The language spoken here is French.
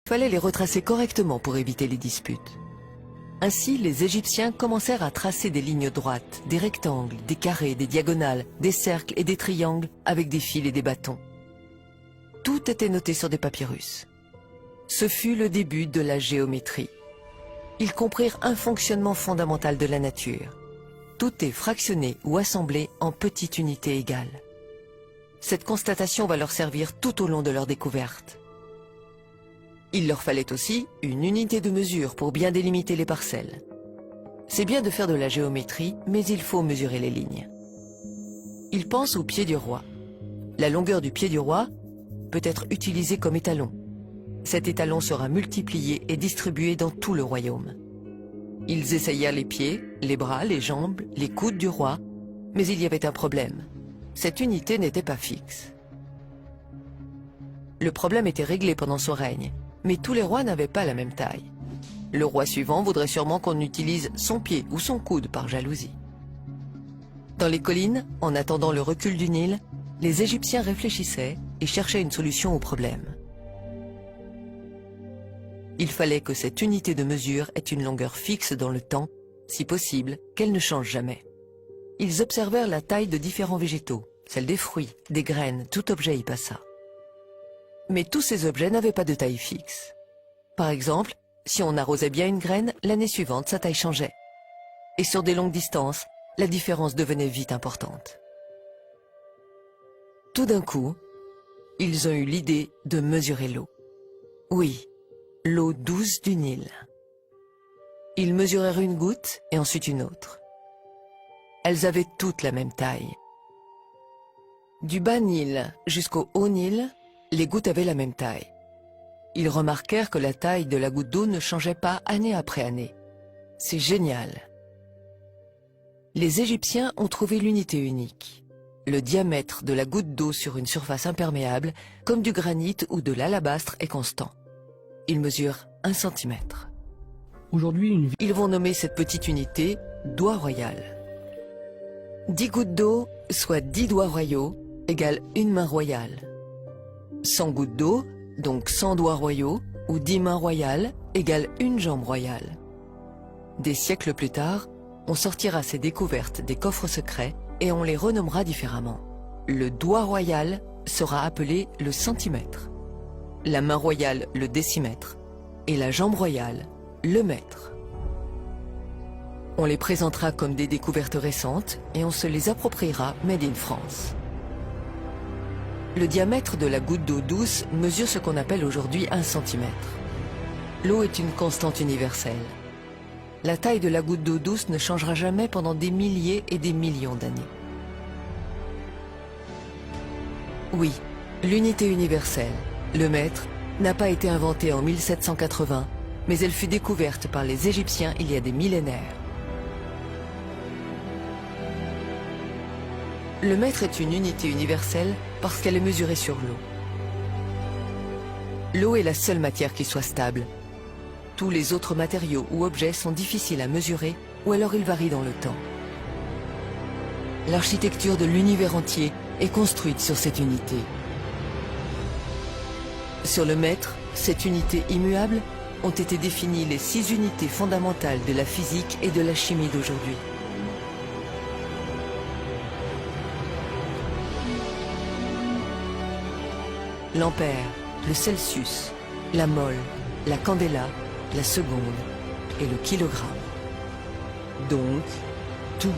Il fallait les retracer correctement pour éviter les disputes. Ainsi, les Égyptiens commencèrent à tracer des lignes droites, des rectangles, des carrés, des diagonales, des cercles et des triangles avec des fils et des bâtons. Tout était noté sur des papyrus. Ce fut le début de la géométrie. Ils comprirent un fonctionnement fondamental de la nature. Tout est fractionné ou assemblé en petites unités égales. Cette constatation va leur servir tout au long de leur découverte. Il leur fallait aussi une unité de mesure pour bien délimiter les parcelles. C'est bien de faire de la géométrie, mais il faut mesurer les lignes. Ils pensent au pied du roi. La longueur du pied du roi peut être utilisée comme étalon. Cet étalon sera multiplié et distribué dans tout le royaume. Ils essayèrent les pieds, les bras, les jambes, les coudes du roi, mais il y avait un problème. Cette unité n'était pas fixe. Le problème était réglé pendant son règne, mais tous les rois n'avaient pas la même taille. Le roi suivant voudrait sûrement qu'on utilise son pied ou son coude par jalousie. Dans les collines, en attendant le recul du Nil, les Égyptiens réfléchissaient et cherchaient une solution au problème. Il fallait que cette unité de mesure ait une longueur fixe dans le temps, si possible, qu'elle ne change jamais. Ils observèrent la taille de différents végétaux, celle des fruits, des graines, tout objet y passa. Mais tous ces objets n'avaient pas de taille fixe. Par exemple, si on arrosait bien une graine, l'année suivante, sa taille changeait. Et sur des longues distances, la différence devenait vite importante. Tout d'un coup, ils ont eu l'idée de mesurer l'eau. Oui, l'eau douce du Nil. Ils mesurèrent une goutte et ensuite une autre. Elles avaient toutes la même taille. Du bas Nil jusqu'au haut Nil, les gouttes avaient la même taille. Ils remarquèrent que la taille de la goutte d'eau ne changeait pas année après année. C'est génial. Les Égyptiens ont trouvé l'unité unique. Le diamètre de la goutte d'eau sur une surface imperméable, comme du granit ou de l'alabastre, est constant. Il mesure 1 cm. Aujourd'hui, Ils vont nommer cette petite unité doigt royal. 10 gouttes d'eau, soit 10 doigts royaux, égale une main royale. 100 gouttes d'eau, donc 100 doigts royaux, ou 10 mains royales, égale une jambe royale. Des siècles plus tard, on sortira ces découvertes des coffres secrets et on les renommera différemment. Le doigt royal sera appelé le centimètre, la main royale le décimètre et la jambe royale le mètre. On les présentera comme des découvertes récentes et on se les appropriera made in France. Le diamètre de la goutte d'eau douce mesure ce qu'on appelle aujourd'hui 1 cm. L'eau est une constante universelle. La taille de la goutte d'eau douce ne changera jamais pendant des milliers et des millions d'années. Oui, l'unité universelle, le mètre, n'a pas été inventée en 1780, mais elle fut découverte par les Égyptiens il y a des millénaires. Le mètre est une unité universelle parce qu'elle est mesurée sur l'eau. L'eau est la seule matière qui soit stable. Tous les autres matériaux ou objets sont difficiles à mesurer ou alors ils varient dans le temps. L'architecture de l'univers entier est construite sur cette unité. Sur le mètre, cette unité immuable, ont été définies les 6 unités fondamentales de la physique et de la chimie d'aujourd'hui. L'ampère, le Celsius, la mole, la candela, la seconde et le kilogramme. Donc, tout.